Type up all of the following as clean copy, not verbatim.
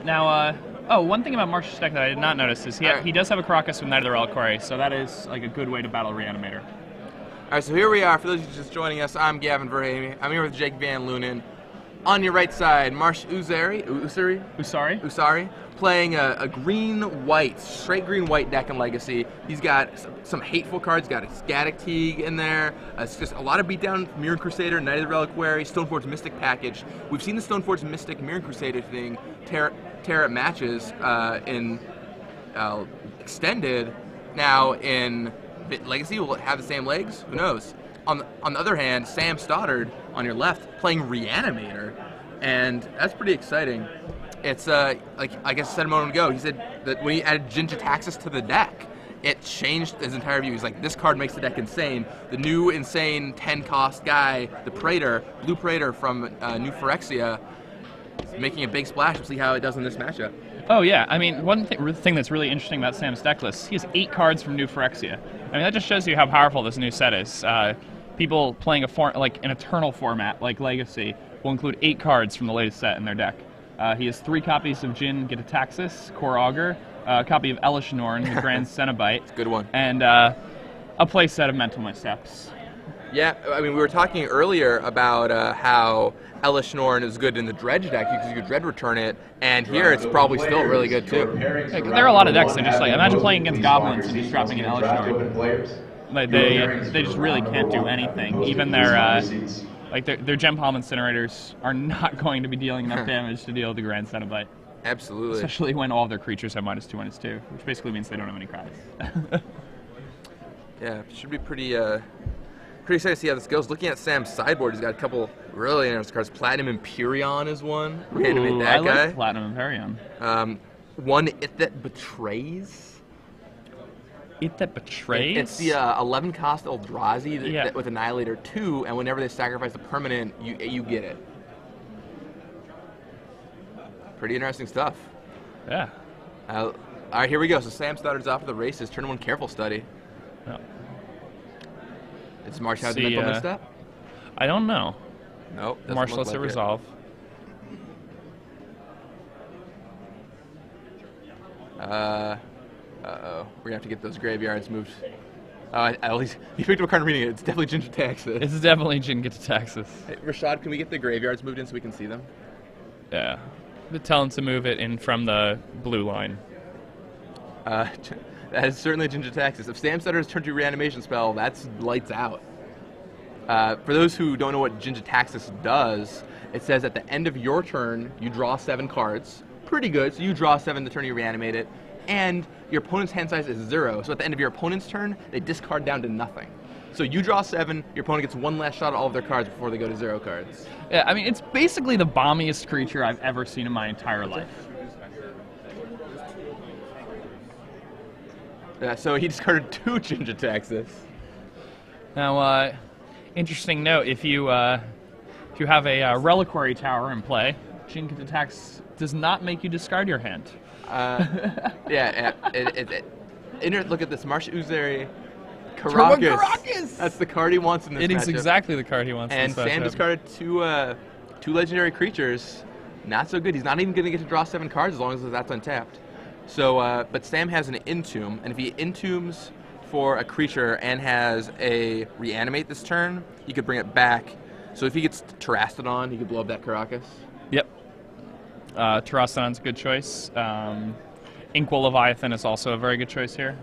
Now, oh, one thing about Marsh's deck that I did not notice is he does have a Caracas with Knight of the Reliquary, so that is like a good way to battle Reanimator. All right, so here we are. For those of you just joining us, I'm Gavin Verhey. I'm here with Jake Van Lunen. On your right side, Marsh Usary, playing a green-white, straight green-white deck in Legacy. He's got some hateful cards, got a Scatic Teague in there. It's just a lot of beatdown, Mirror Crusader, Knight of the Reliquary, Stoneforge Mystic package. We've seen the Stoneforge Mystic Mirror Crusader thing tear at matches in Extended. Now in Legacy, will it have the same legs? Who knows? On the other hand, Sam Stoddard on your left playing Reanimator, and that's pretty exciting. It's like I guess I said a moment ago, he said that when he added Jin-Gitaxias to the deck, it changed his entire view. He's like, this card makes the deck insane. The new insane 10-cost guy, the Praetor, Blue Praetor from New Phyrexia, is making a big splash. We'll see how it does in this matchup. Oh yeah, I mean, one thing that's really interesting about Sam's deck list, he has 8 cards from New Phyrexia. I mean, that just shows you how powerful this new set is. People playing like an Eternal format like Legacy will include 8 cards from the latest set in their deck. He has 3 copies of Jin-Gitaxias, Core Augur, a copy of Elish Norn, the Grand Cenobite. Good one. And a play set of Mental Missteps. Yeah, I mean, we were talking earlier about how Elish Norn is good in the Dredge deck because you could Dread Return it, and here it's probably still really good too. Yeah, there are a lot of decks that just like, imagine playing against Goblins and just dropping an Elish Norn. Like they just really can't do anything. Even their their Gem Palm Incinerators are not going to be dealing enough damage to deal with the Grand Cenobite. Absolutely. Especially when all of their creatures have -2/-2, which basically means they don't have any cards. Yeah, it should be pretty excited to see how this goes. Looking at Sam's sideboard, he's got a couple really interesting cards. Platinum Empyreon is one. Reanimate that guy. I like Platinum Empyreon. One It That Betrays. It That Betrays? It's the 11 cost Eldrazi with Annihilator 2, and whenever they sacrifice a permanent, you get it. Pretty interesting stuff. Yeah. All right, here we go. So Sam Stoddard's off to the races. Turn 1 Careful Study. Yeah. Does Marsh have the Mental Misstep? I don't know. Nope. Marsh lets it resolve. Uh-oh. We're gonna have to get those graveyards moved. At least you picked up a card reading it. It's definitely Jin-Gitaxias. It's definitely Jin-Gitaxias. Hey, Rashad, can we get the graveyards moved in so we can see them? Yeah. Tell him to move it in from the blue line. That is certainly Jin-Gitaxias. If Sam Stoddard's turn 2 reanimation spell, that's lights out. For those who don't know what Jin-Gitaxias does, it says at the end of your turn, you draw 7 cards. Pretty good. So you draw 7 the turn you reanimate it. And your opponent's hand size is 0. So at the end of your opponent's turn, they discard down to nothing. So you draw 7, your opponent gets 1 last shot at all of their cards before they go to 0 cards. Yeah, I mean, it's basically the bombiest creature I've ever seen in my entire life. Yeah, so he discarded 2 Jin-Gitaxias. Now, interesting note, if you have a Reliquary Tower in play, Jin-Gitaxias does not make you discard your hand. Look at this, Marsh Usary Caracas. That's the card he wants in this matchup. It is exactly the card he wants in this matchup. And Sam discarded 2 legendary creatures. Not so good. He's not even going to get to draw 7 cards as long as that's untapped. So, but Sam has an Entomb, and if he entombs for a creature and has a Reanimate this turn, he could bring it back. So if he gets Terastodon, he could blow up that Caracas. Yep. Terastodon's a good choice. Inkwell Leviathan is also a very good choice here.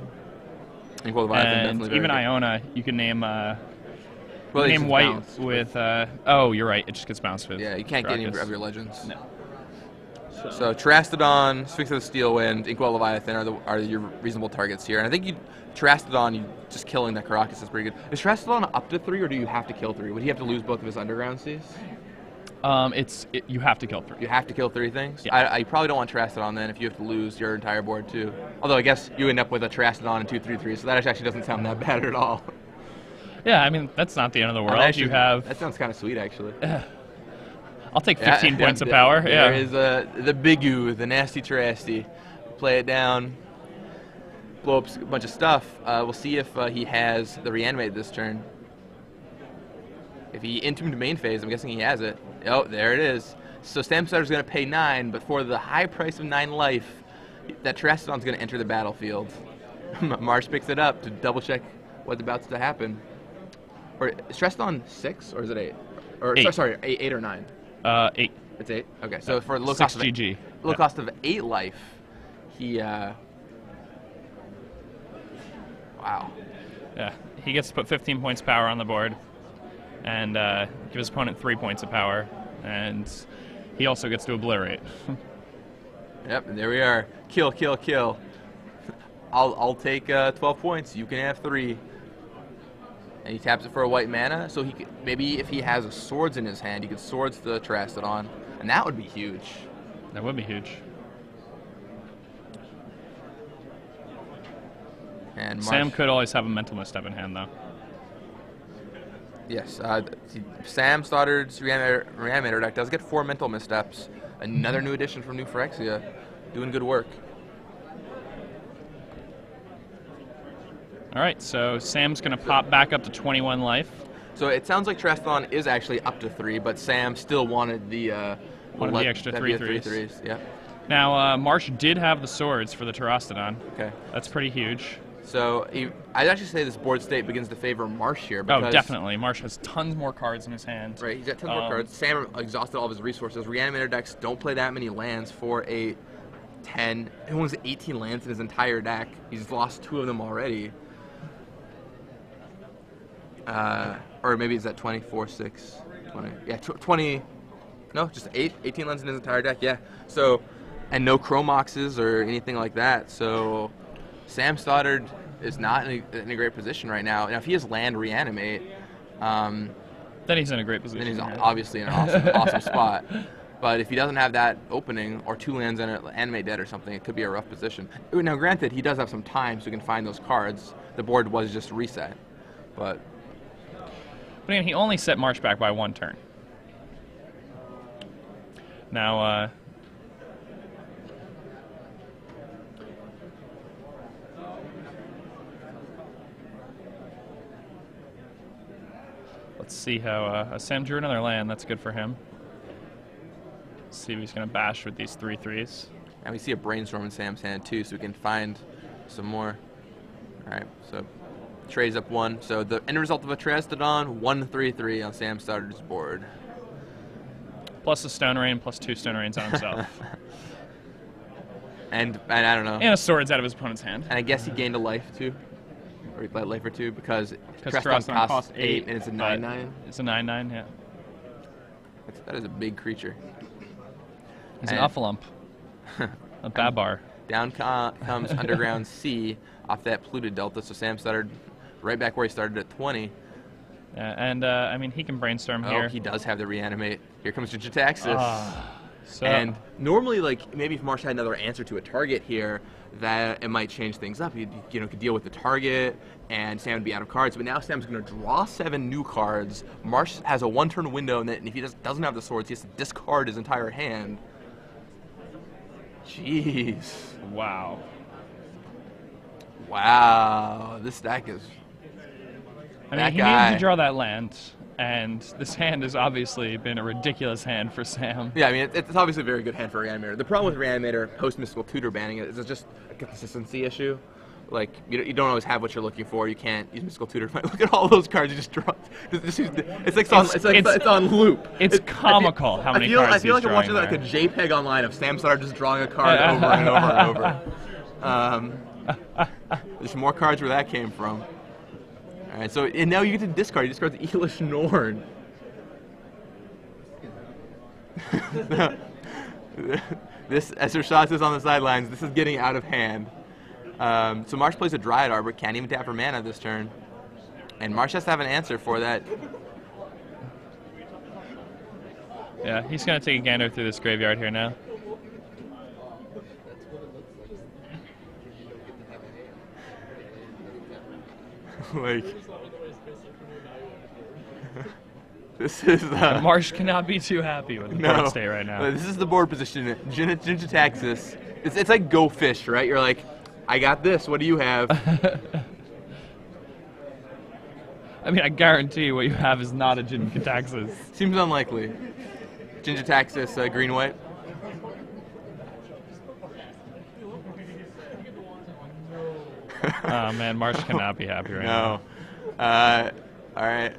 Inkwell Leviathan, and definitely even very good. Iona, you can name Well, name white with. Oh, you're right. It just gets bounced with. Yeah, you can't Caracas. get any of your legends. No. So Terastodon, Sphinx of the Steel Wind, Inkwell Leviathan are your reasonable targets here. And I think Terastodon, just killing that Caracas is pretty good. Is Terastodon up to 3, or do you have to kill 3? Would he have to lose both of his Underground Seas? You have to kill 3. You have to kill 3 things? Yeah. I probably don't want Terastodon then if you have to lose your entire board too. Although I guess you end up with a Terastodon and 2/3/3, so that actually doesn't sound that bad at all. Yeah, I mean, that's not the end of the world. Actually, you have. That sounds kind of sweet, actually. I'll take 15 points of power. There is the Bigu, the Nasty Terasty. Play it down, blow up a bunch of stuff. We'll see if he has the Reanimate this turn. If he entombed main phase, I'm guessing he has it. Oh, there it is. So Sam Stoddar's going to pay 9, but for the high price of 9 life, that Terrastodon's going to enter the battlefield. Marsh picks it up to double check what's about to happen. Or is Terrastodon 6 or is it 8? Or 8. Sorry, 8 or 9? 8. It's 8. Okay, so for low 6 cost of GG. low cost of 8 life, he wow. Yeah, he gets to put 15 points of power on the board, and give his opponent 3 points of power, and he also gets to obliterate. Yep, and there we are. Kill, kill, kill. I'll take 12 points. You can have 3. And he taps it for a white mana, so he could, maybe if he has swords in his hand, he could swords the Terrastodon, and that would be huge. That would be huge. And Marsh, Sam could always have a mental misstep in hand, though. Yes, Sam Stoddard's Reanimator deck does get 4 mental missteps. Another new addition from New Phyrexia, doing good work. All right, so Sam's going to pop back up to 21 life. So it sounds like Terrastodon is actually up to 3, but Sam still wanted the extra 3 threes. Yeah. Now, Marsh did have the swords for the Terrastodon. Okay. That's pretty huge. So I'd actually say this board state begins to favor Marsh here. Because, oh, definitely. Marsh has tons more cards in his hand. Right, he's got tons more cards. Sam exhausted all of his resources. Reanimator decks don't play that many lands for a 10. He owns 18 lands in his entire deck. He's lost 2 of them already. Or maybe it's at 24, 6, 20. Yeah, 20. No, just 18 lands in his entire deck. Yeah. So, and no Chromoxes or anything like that. So, Sam Stoddard is not in a great position right now. Now, if he has land reanimate, then he's in a great position. then he's obviously in an awesome spot. But if he doesn't have that opening, or 2 lands and an animate dead or something, it could be a rough position. Now, granted, he does have some time, so he can find those cards. The board was just reset, but again, he only set Marsh back by 1 turn. Now, let's see how Sam drew another land. That's good for him. Let's see if he's going to bash with these 3/3s. And we see a brainstorm in Sam's hand too, so we can find some more. All right, so trades up 1. So the end result of a Terrastodon, 1/3/3 on Sam Stoddard's board. Plus a Stone Rain, plus 2 Stone Rains on himself. and I don't know. And a Swords out of his opponent's hand. And I guess he gained a life too, or he played life or 2 because Terrastodon costs 8 and it's a 9/9. It's a 9/9, yeah. That is a big creature. It's an Uffalump. A Babar. Down comes Underground Sea off that polluted delta, so Sam Stoddard right back where he started at 20. Yeah, and I mean, he can brainstorm here. Oh, he does have the reanimate. Here comes Jitaxis. So, and normally, like, maybe if Marsh had another answer to a target here, that it might change things up. He could deal with the target, and Sam would be out of cards. But now Sam's going to draw 7 new cards. Marsh has a 1-turn window, and if he doesn't have the swords, he has to discard his entire hand. Jeez. wow. Wow. This deck is... I mean, he needed to draw that land, and this hand has obviously been a ridiculous hand for Sam. Yeah, I mean, it's obviously a very good hand for Reanimator. The problem with Reanimator, post-Mystical Tutor banning it, is it's just a consistency issue. Like, you don't always have what you're looking for. You can't use Mystical Tutor. Look at all those cards you just draw. It's on loop. It's comical how many cards I feel like I'm watching there. like a JPEG online of Sam Stoddard just drawing a card over and over and over. There's more cards where that came from. All right, so and now you get to discard. You discard the Elish Norn. This, as Rashad says on the sidelines, this is getting out of hand. So Marsh plays a Dryad Arbor, can't even tap for mana this turn. And Marsh has to have an answer for that. Yeah, he's going to take a gander through this graveyard here now. Like, this is... Marsh cannot be too happy with the board state right now. This is the board position. Jitaxis. It's like Go Fish, right? You're like, I got this. What do you have? I mean, I guarantee what you have is not a Jitaxis. Seems unlikely. Ginger Taxis, green white. Oh man, Marsh cannot be happy right No. now. All right.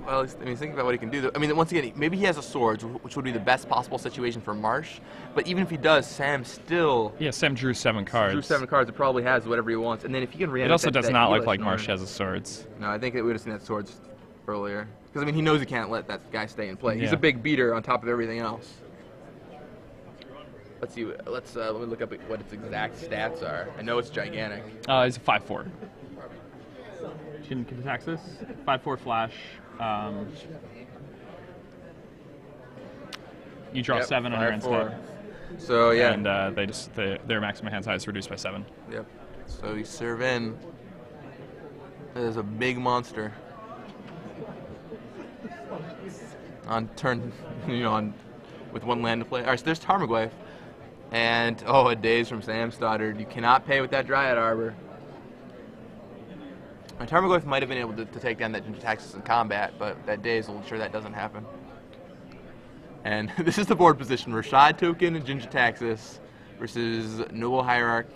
Well, I mean, think about what he can do. I mean, once again, maybe he has a sword, which would be the best possible situation for Marsh. But even if he does, Sam still... Yeah, Sam drew 7 cards. Drew 7 cards. It probably has whatever he wants. And then if he can reanimate It also does that not look Elish like Norn- Marsh has the swords. No, I think we would have seen that swords earlier. Because, I mean, he knows he can't let that guy stay in play. He's Yeah. a big beater on top of everything else. Let's see. Let me look up what its exact stats are. I know it's gigantic. He's a 5/4. Jin Kataxis, 5/4 flash. You draw Yep, 7 on your end 5/4. step. So, yeah. And their maximum hand size is reduced by 7. Yep. So you serve in. There's a big monster. On turn, with 1 land to play. All right, so there's Tarmogoyf. And, a daze from Sam Stoddard. You cannot pay with that Dryad Arbor. And Tarmogoyf might have been able to take down that Ginger Taxis in combat, but that daze will ensure that doesn't happen. And this is the board position. Rashad Token and Ginger Taxis versus Noble Hierarch.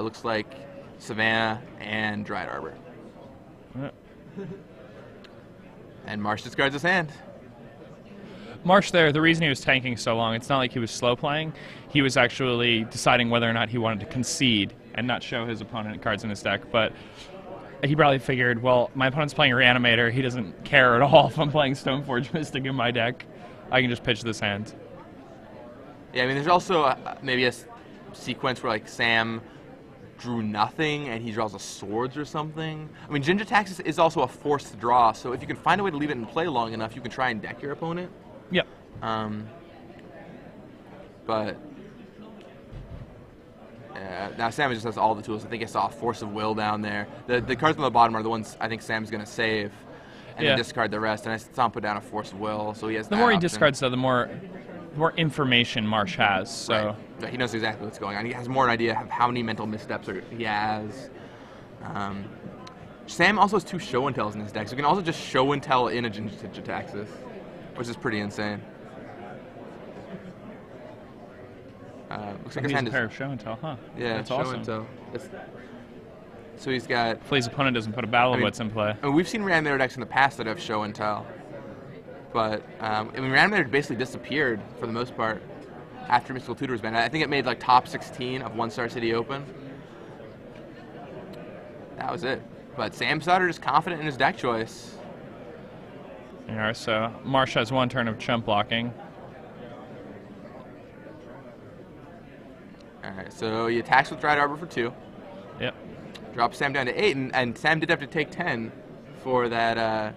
Looks like Savannah and Dryad Arbor. Yep. And Marsh discards his hand. Marsh there, the reason he was tanking so long, it's not like he was slow playing. He was actually deciding whether or not he wanted to concede and not show his opponent cards in his deck. But he probably figured, well, my opponent's playing Reanimator. He doesn't care at all if I'm playing Stoneforge Mystic in my deck. I can just pitch this hand. Yeah, I mean, there's also maybe a sequence where, like, Sam drew nothing and he draws a swords or something. I mean, Ginger Taxis is also a forced draw, so if you can find a way to leave it in play long enough, you can try and deck your opponent. Yep. But now Sam just has all the tools. I think I saw a Force of Will down there. The cards on the bottom are the ones I think Sam's going to save and then discard the rest. And I saw him put down a Force of Will, so he has the that more he option. discards, though, the more information Marsh has. So Right. He knows exactly what's going on. He has more an idea of how many mental missteps he has. Sam also has 2 show and tells in his deck, so he can also just show and tell in a Ginger Taxis, which is pretty insane. Looks like his hand a is pair of show and tell, huh? yeah, That's show awesome. and tell. So he's got. Hopefully his opponent doesn't put a Battle of Wits in play. I mean, we've seen Reanimator decks in the past that have show and tell, but I mean, Reanimator basically disappeared for the most part after Mystical Tutor was banned. I think it made like top 16 of 1-Star City Open. That was it. But Sam Stoddard is confident in his deck choice. Yeah, so Marsh has 1 turn of chump blocking. All right, so he attacks with Dryad Arbor for 2. Yep. Drops Sam down to 8, and Sam did have to take 10 for that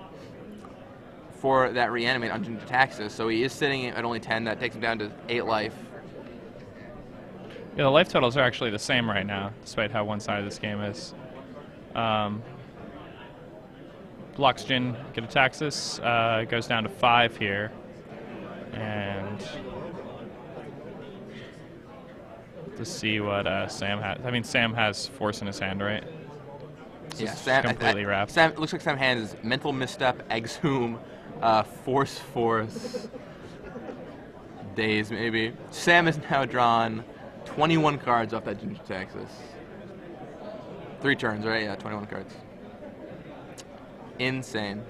reanimate on Ginger Taxis. So he is sitting at only 10. That takes him down to 8 life. Yeah, the life totals are actually the same right now, despite how one-sided this game is. Blocks Jin, get a Taxis, goes down to 5 here. And to see what Sam has. I mean, Sam has Force in his hand, right? So Yeah, it's Sam completely wrapped. Sam, it looks like Sam has Mental Misstep, Exhume, Force, Daze maybe. Sam has now drawn 21 cards off that Ginger Taxis. 3 turns, right? Yeah, 21 cards. Insane.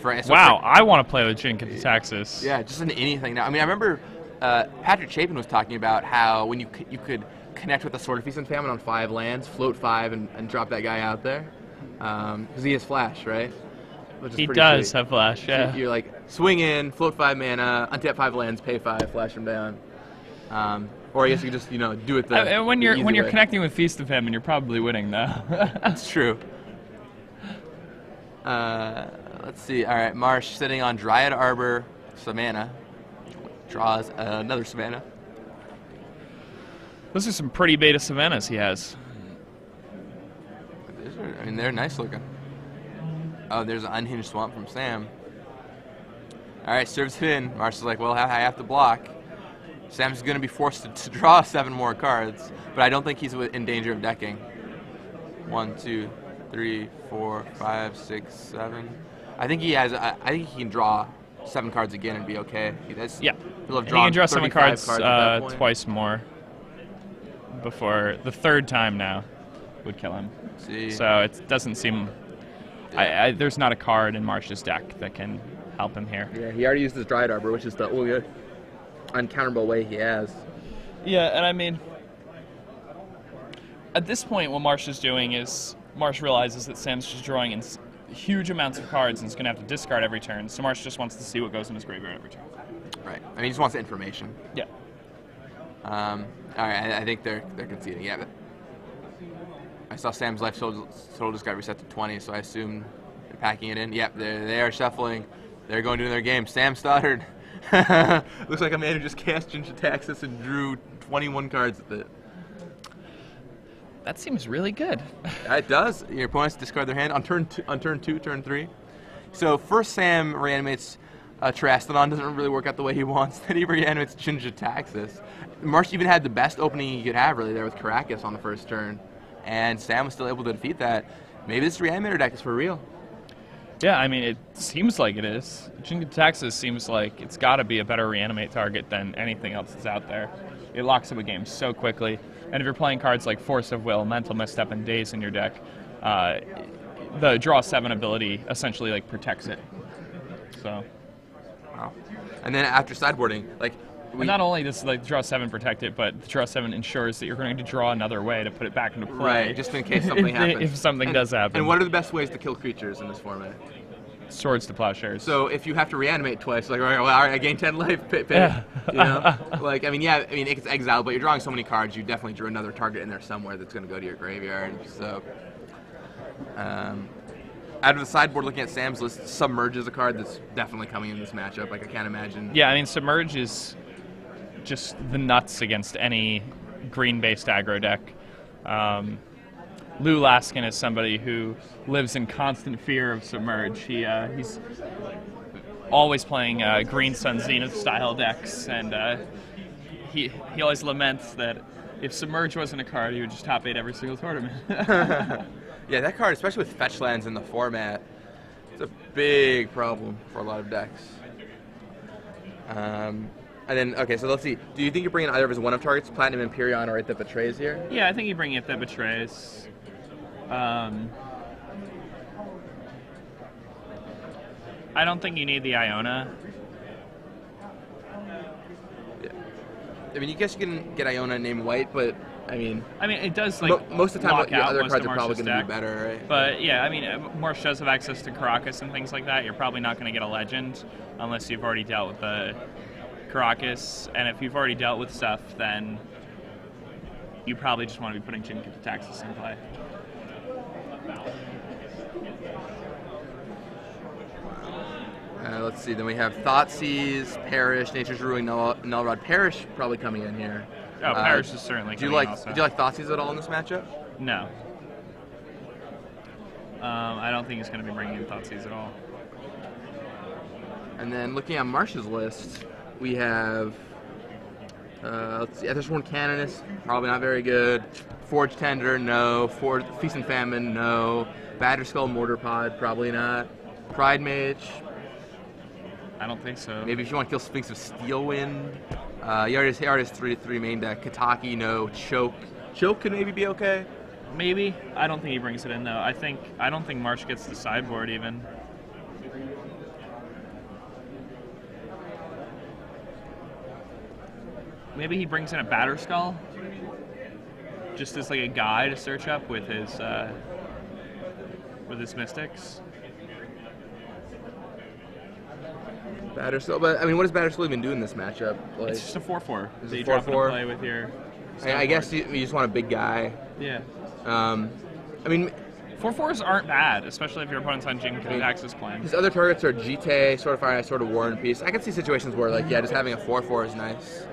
Wow, I want to play with Jin Kataxis. Yeah, just in anything now. I mean, I remember Patrick Chapin was talking about how when you could connect with the Sword of Feast and Famine on 5 lands, float 5 and drop that guy out there. Because he has Flash, right? He does have Flash, yeah. So you're like, swing in, float 5 mana, untap 5 lands, pay 5, flash him down. Or I guess you just, do it the when you're way. connecting with Feast of Famine, you're probably winning, though. That's true. Let's see. All right, Marsh sitting on Dryad Arbor, Savannah. Draws another Savannah. Those are some pretty beta Savannahs he has. I mean, they're nice looking. Oh, there's an Unhinged Swamp from Sam. All right, serves it in. Marsh is like, well, I have to block. Sam's going to be forced to draw 7 more cards, but I don't think he's in danger of decking. 1, 2, 3, 4, 5, 6, 7. I think he has. I think he can draw 7 cards again and be okay. Yeah. He'll have And he drawn can draw 7 cards, 35 at that point. twice more before the 3rd time now would kill him. See. So it doesn't seem... there's not a card in Marsh's deck that can help him here. Yeah, he already used his Dryad Arbor, which is the only uncounterable way he has. Yeah, and I mean, at this point, what Marsh is doing is Marsh realizes that Sam's just drawing in huge amounts of cards and is going to have to discard every turn. So Marsh just wants to see what goes in his graveyard every turn. Right. I mean, he just wants the information. Yeah. All right. I think they're conceding. Yeah. But I saw Sam's life total just got reset to 20, so I assume they're packing it in. Yep. They are shuffling. They're going to do their game. Sam Stoddard. Looks like a man who just cast Ginger Taxis and drew 21 cards with it. That seems really good. It does. Your opponents discard their hand on turn 2, turn 3. So first Sam reanimates Trastodon, doesn't really work out the way he wants. Then he reanimates Ginger Taxis. Marsh even had the best opening he could have really there with Caracas on the first turn, and Sam was still able to defeat that. Maybe this Reanimator deck is for real. Yeah, I mean, it seems like it is. Ginger Taxis seems like it's got to be a better reanimate target than anything else that's out there. It locks up a game so quickly. And if you're playing cards like Force of Will, Mental Misstep, and Daze in your deck, the draw 7 ability essentially like protects it. So. Wow. And then after sideboarding, like not only does like draw 7 protect it, but the draw 7 ensures that you're going to draw another way to put it back into play. Right, just in case something happens. If something does happen. And what are the best ways to kill creatures in this format? Swords to Plowshares. So if you have to reanimate twice, like, all right, I gained 10 life, yeah. You know? Like, I mean, it gets exiled, but you're drawing so many cards, you definitely drew another target in there somewhere that's going to go to your graveyard. So, out of the sideboard, looking at Sam's list, Submerge is a card that's definitely coming in this matchup. Like, I can't imagine. Yeah, I mean, Submerge is just the nuts against any green-based aggro deck. Lou Laskin is somebody who lives in constant fear of Submerge. He's always playing Green Sun Zenith style decks, and he always laments that if Submerge wasn't a card, he would just top 8 every single tournament. Yeah, that card, especially with fetch lands in the format, it's a big problem for a lot of decks. And then, okay, so let's see. Do you think you're bringing either of his one-of targets, Platinum Empyrean or It That Betrays here? Yeah, I think you bring It That Betrays. I don't think you need the Iona. Yeah. I mean, you guess you can get Iona named White, but I mean, it does like most of the time the other cards are probably going to deck. be better, right? But yeah, I mean, Marsh does have access to Caracas and things like that. You're probably not going to get a Legend unless you've already dealt with the Caracas, and if you've already dealt with stuff, then you probably just want to be putting Ginger Taxis in play. Let's see. Then we have Thoughtseize, Perish, Nature's Ruling, Nullrod. Perish probably coming in here. Oh, Perish is certainly coming in also. Do you like Thoughtseize at all in this matchup? No. I don't think he's going to be bringing in Thoughtseize at all. And then looking at Marsh's list, we have let's see, Ethersworn Canonist, probably not very good. Forge Tender, no. Feast and Famine, no. Batterskull Mortar Pod, probably not. Pride Mage. I don't think so. Maybe if you want to kill Sphinx of Steelwind. He already has 3/3 main deck. Kataki, no. Choke. Choke could maybe be okay. Maybe. I don't think he brings it in though. I don't think Marsh gets the sideboard even. Maybe he brings in a Batterskull, just as like a guy to search up with his Mystics. Batterskull, but I mean, what does Batterskull even do in this matchup? Like, it's just a 4/4. It's so a you drop 4/4. it to play with your. I guess you just want a big guy. Yeah. I mean, 4/4s aren't bad, especially if your opponent's on Ginger Taxis playing. His other targets are Jite, Sword of Fire, Sword of War and Peace. I can see situations where, like, yeah, just having a 4/4 is nice.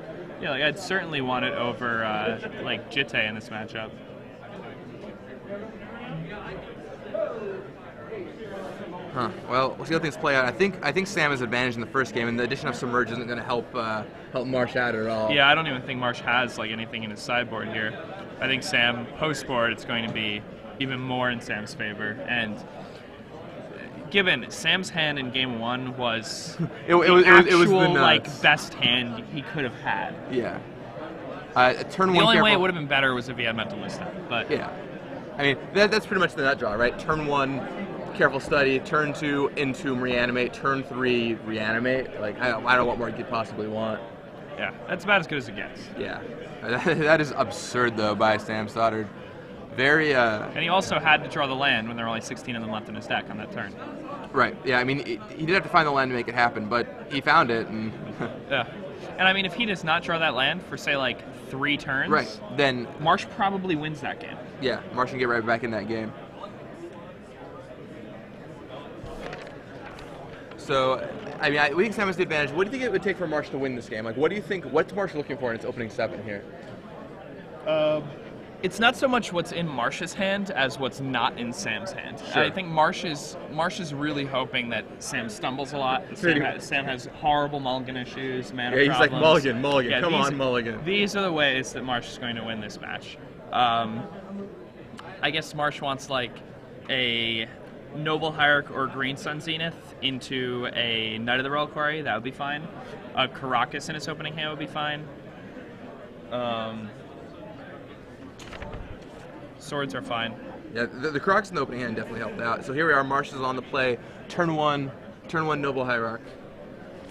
Yeah, like I'd certainly want it over like Jite in this matchup. Huh. Well, we'll see how things play out. I think Sam has advantage in the first game, and the addition of Submerge isn't going to help Marsh out at all. Yeah, I don't even think Marsh has like anything in his sideboard here. I think Sam post board it's going to be even more in Sam's favor, and Given Sam's hand in game 1 was it was the nuts. like best hand he could have had. Yeah. Turn The one. only careful. way it would have been better was if he had mental misstep. But yeah, I mean that's pretty much the nut draw, right? Turn 1, careful study. Turn 2, entomb, reanimate. Turn 3, reanimate. Like I don't know what more you could possibly want. yeah, that's about as good as it gets. Yeah, that is absurd though by Sam Stoddard. Very. And he also had to draw the land when there were only 16 of them left in his deck on that turn. Right. Yeah. I mean, he did have to find the land to make it happen, but he found it. And yeah. And I mean, if he does not draw that land for say like 3 turns, right, then Marsh probably wins that game. Yeah, Marsh can get right back in that game. So, I mean, we think Sam has the advantage. What do you think it would take for Marsh to win this game? Like, what do you think? What's Marsh looking for in its opening 7 here? It's not so much what's in Marsh's hand as what's not in Sam's hand. Sure. I think Marsh is really hoping that Sam stumbles a lot. Sam has horrible mulligan issues, mana he's problems. like mulligan, Yeah, come on, mulligan. These are the ways that Marsh is going to win this match. I guess Marsh wants like a Noble Hierarch or Green Sun Zenith into a Knight of the Reliquary. That would be fine. A Caracas in his opening hand would be fine. Swords are fine. Yeah, the Crocs in the opening hand definitely helped out. So here we are, Marsh is on the play. Turn one Noble Hierarch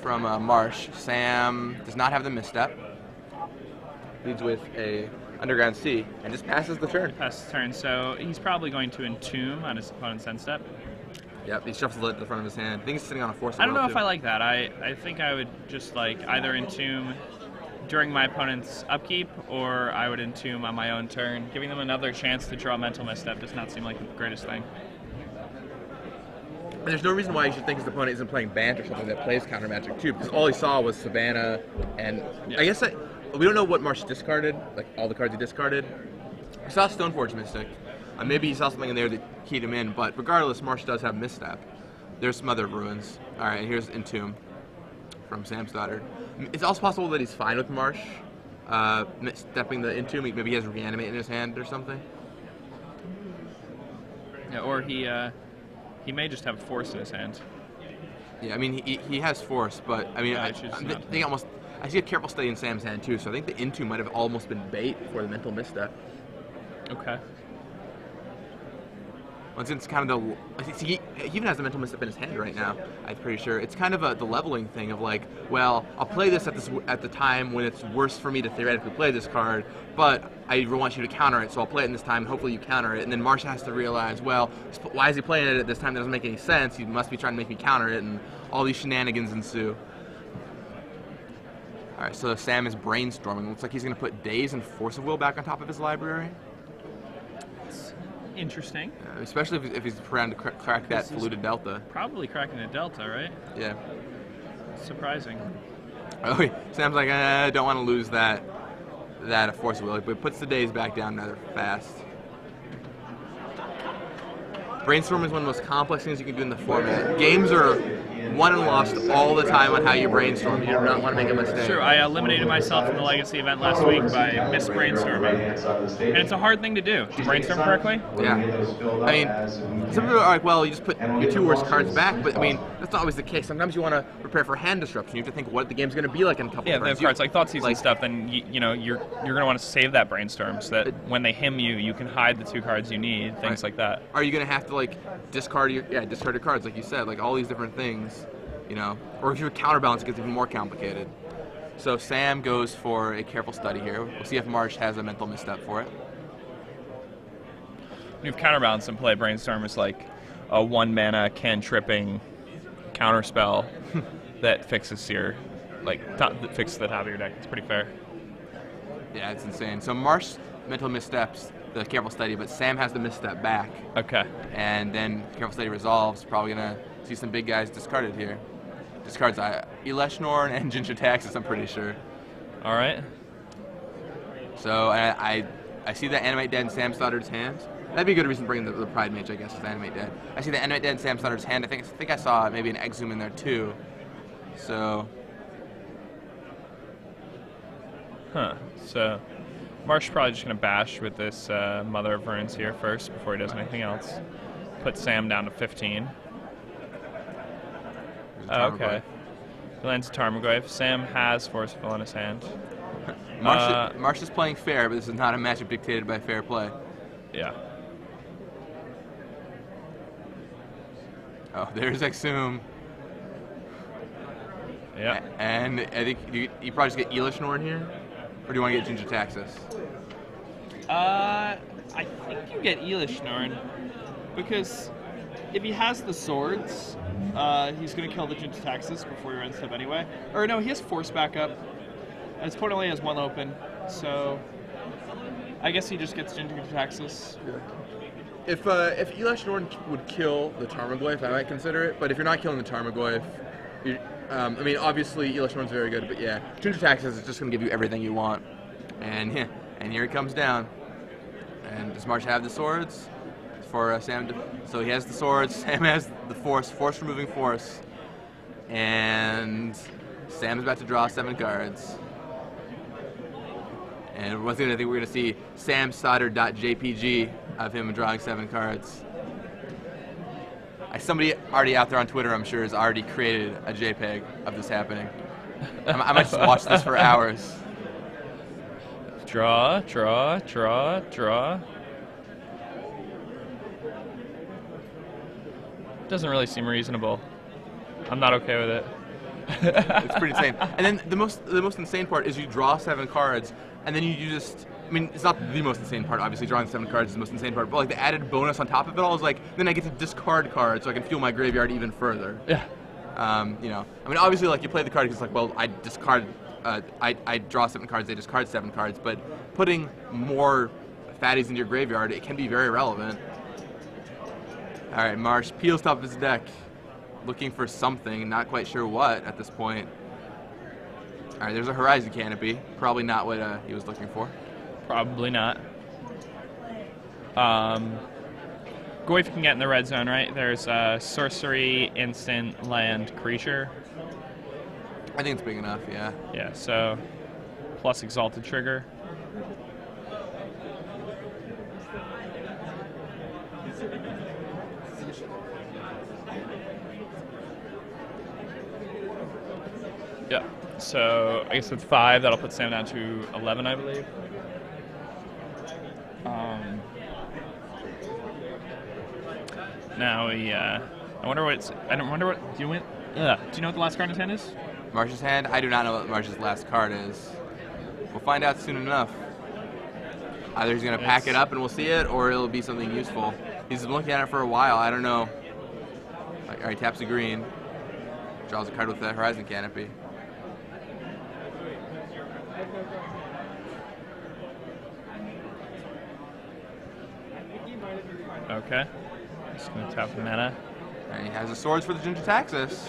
from Marsh. Sam does not have the misstep. Leads with a Underground Sea and just passes the turn. Passes the turn, so he's probably going to entomb on his opponent's end step. Yep, he shuffles it at the front of his hand. I think he's sitting on a force. I don't know if I like that. I think I would just like either entomb during my opponent's upkeep, or I would entomb on my own turn. Giving them another chance to draw mental misstep does not seem like the greatest thing. And there's no reason why you should think his opponent isn't playing Bant or something that plays counter magic too, because all he saw was Savannah, and yeah. I guess we don't know what Marsh discarded, like all the cards he discarded. I saw Stoneforge Mystic. Maybe he saw something in there that keyed him in, but regardless, Marsh does have misstep. There's some other ruins. All right, and here's Entomb from Sam Stoddard. It's also possible that he's fine with Marsh stepping the Entomb. Maybe he has Reanimate in his hand or something. Yeah, or he may just have Force in his hand. Yeah, I mean he has Force, but I mean Yeah, I see a Careful Study in Sam's hand too, so I think the Entomb might have almost been bait for the mental misstep. Okay. Once it's kind of he even has a mental misstep in his hand right now. I'm pretty sure it's kind of the leveling thing of like, well, I'll play this at the time when it's worse for me to theoretically play this card, but I want you to counter it, so I'll play it in this time. Hopefully you counter it, and then Marsh has to realize, well, why is he playing it at this time? That doesn't make any sense. He must be trying to make me counter it, and all these shenanigans ensue. All right, so Sam is brainstorming. Looks like he's going to put Daze and Force of Will back on top of his library. Interesting. Especially if he's trying to crack that polluted delta. Probably cracking a delta, right? Yeah. Surprising. Oh, Sam's like, I don't want to lose that Force of Will, but puts the Daze back down rather fast. Brainstorm is one of the most complex things you can do in the format. Games are won and lost all the time on how you brainstorm. You do not want to make a mistake. Sure, I eliminated myself from the Legacy event last week by misbrainstorming. And it's a hard thing to do. To brainstorm correctly? Yeah. I mean, some people are like, well, you just put your 2 worst cards back, but I mean, that's not always the case. Sometimes you want to prepare for hand disruption. You have to think what the game's going to be like in a couple of turns. Yeah, if cards like Thoughtseize and stuff, then you know you're going to want to save that brainstorm so that when they him you, you can hide the 2 cards you need, things like that. Are you going to have to like discard your cards, like you said, like all these different things, you know? Or if you counterbalance, it gets even more complicated. So Sam goes for a Careful Study here. We'll see if Marsh has a mental misstep for it. When you have counterbalance and play, Brainstorm is like a 1-mana can-tripping counterspell that fixes your that fixes the top of your deck. It's pretty fair. Yeah, it's insane. So Marsh mental missteps the Careful Study, but Sam has the misstep back. Okay. And then Careful Study resolves. Probably gonna see some big guys discarded here. Discards Eleshnorn and Ginger Taxis, I'm pretty sure. All right. So I see the Animate Dead in Sam Stoddard's hand. That'd be a good reason to bring the Pride Mage, I guess, is Animate Dead. I see the Animate Dead in Sam Stoddard's hand. I think I saw maybe an Exhume in there too. So. Huh. So Marsh probably just gonna bash with this Mother of Runes here first before he does anything else. Put Sam down to 15. Oh, okay. He lands a Tarmogoyf. Sam has Forceful in his hand. Marsh is playing fair, but this is not a matchup dictated by fair play. Yeah. Oh, there's Exum. Yeah. And I think you probably just get Elish Norn here? Or do you want to get Ginger Taxis? I think you get Elish Norn, because if he has the swords, he's going to kill the Ginger Taxis before he runs step anyway. Or no, he has Force backup. And his opponent only has one open, so I guess he just gets Ginger Taxis. Yeah. If Elish Norn would kill the Tarmogoyf, I might consider it. But if you're not killing the Tarmogoyf, I mean, obviously Elish Norn's very good, but yeah, Ginger Taxis is just going to give you everything you want. And here he comes down. And does Marsh have the swords for Sam? So he has the swords. Sam has the force removing force. And Sam's about to draw 7 cards. And once again, I think we're going to see samstoddard.jpg of him drawing 7 cards. Somebody already out there on Twitter, I'm sure, has already created a JPEG of this happening. I might just watch this for hours. Draw, draw, draw, draw. Doesn't really seem reasonable. I'm not okay with it. It's pretty insane. And then the most insane part is you draw 7 cards, and then you just, I mean, it's not the most insane part, obviously, drawing 7 cards is the most insane part, but like the added bonus on top of it all is like, then I get to discard cards so I can fuel my graveyard even further. Yeah. You know, I mean, obviously, like, you play the card because it's like, well, I discard, I draw 7 cards, they discard 7 cards, but putting more fatties into your graveyard, it can be very relevant. All right, Marsh peels top of his deck, looking for something, not quite sure what at this point. All right, there's a Horizon Canopy. Probably not what he was looking for. Probably not. Goyf can get in the red zone, right? There's sorcery, instant, land, creature. I think it's big enough, yeah. Yeah, so plus Exalted Trigger. Yeah, so I guess it's 5. That'll put Sam down to 11, I believe. Now I wonder what do you know what the last card in his hand is? Marsh's hand? I do not know what Marsh's last card is. We'll find out soon enough. Either he's going to pack it up and we'll see it, or it'll be something useful. He's been looking at it for a while. I don't know. All right, taps a green. Draws a card with the Horizon Canopy. Okay. Just going to tap the mana. And he has the swords for the Ginger Taxis.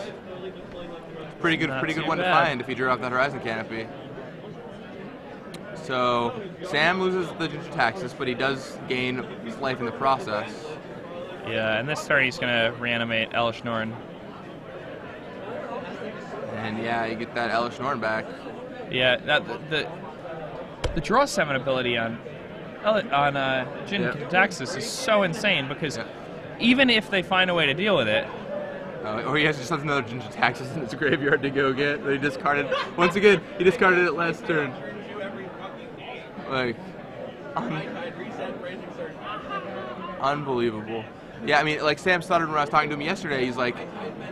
Pretty good one to find if he drew off that Horizon Canopy. So Sam loses the Ginger Taxis, but he does gain his life in the process. Yeah, and this turn he's going to reanimate Elish Norn. And yeah, you get that Elish Norn back. Yeah, the draw 7 ability on Ginger Taxis is so insane because even if they find a way to deal with it, or he has just another Ginger Taxis in his graveyard to go get. He discarded once again. He discarded it last turn. Like, unbelievable. Yeah, I mean, like Sam Stoddard, when I was talking to him yesterday, he's like,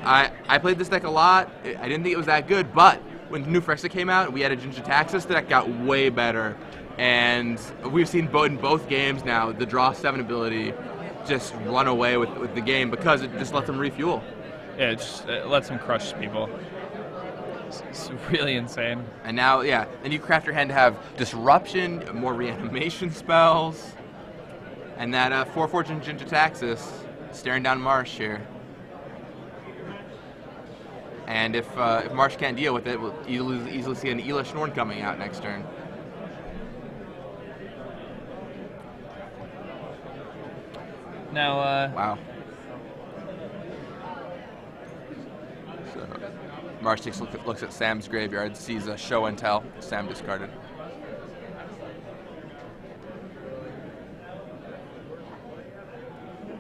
I played this deck a lot. I didn't think it was that good, but when New Phyrexia came out, we had a Ginger Taxis. The deck got way better, and we've seen in both games now the draw 7 ability just run away with the game because it just lets them refuel. Yeah, it lets him crush people. It's really insane. And now, yeah, then you craft your hand to have Disruption, more reanimation spells, and that 4/4 Ginger Taxis staring down Marsh here. And if Marsh can't deal with it, we'll easily see an Elish Norn coming out next turn. Now, wow. So, Marsh looks at Sam's graveyard, sees a show and tell. Sam discarded.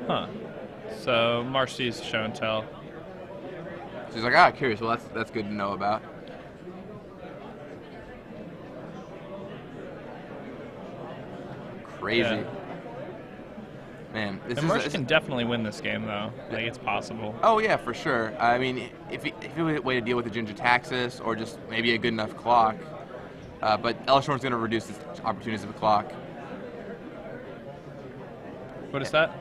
Huh. So Marsh sees show and tell. So he's like, ah, curious. Well, that's good to know about. Crazy. Yeah. Man, And Marsh can definitely win this game, though. Like, it's possible. Oh, yeah, for sure. I mean, if he had a way to deal with the Ginger Taxis or just maybe a good enough clock. But Elishnorn's going to reduce his opportunities of the clock. What is that?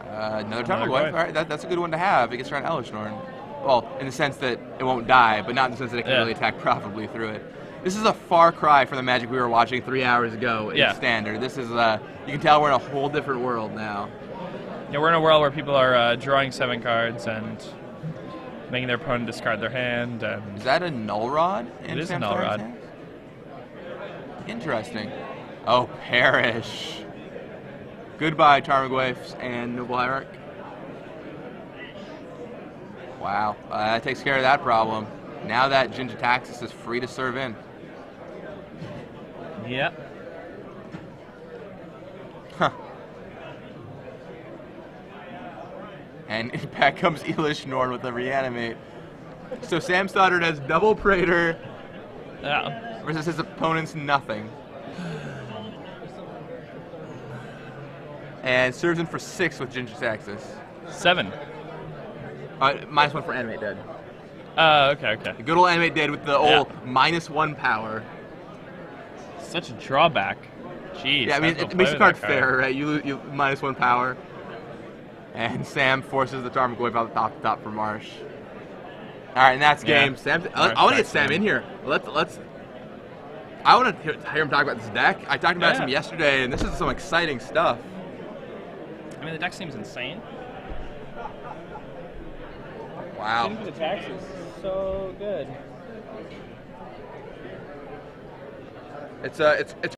Another Tarmogoyf. All right, that's a good one to have. It gets around Elishnorn. Well, in the sense that it won't die, but not in the sense that it can really attack profitably through it. This is a far cry from the Magic we were watching 3 hours ago in Standard. This is, you can tell we're in a whole different world now. Yeah, we're in a world where people are drawing 7 cards and making their opponent discard their hand. And is that a Null Rod? It is a Null Rod. Hand? Interesting. Oh, perish. Goodbye, Tarmogoyfs and Noble Hierarch. Wow, that takes care of that problem. Now that Ginger Taxis is free to serve in. Yep. Huh. And back comes Elishnorn with the reanimate. So Sam Stoddard has double Praetor versus his opponent's nothing. And serves in for 6 with Ginger Taxis. 7. -1 for Animate Dead. Okay. The good old Animate Dead with the old -1 power. Such a drawback. Jeez. Yeah, I mean, it makes the card fair, right? You -1 power. And Sam forces the Tarmogoyf out the top for Marsh. All right, and that's game. Sam, I want to get Sam in here. I want to hear him talk about this deck. I talked about some yesterday, and this is some exciting stuff. I mean, the deck seems insane. Wow. The tax is so good. It's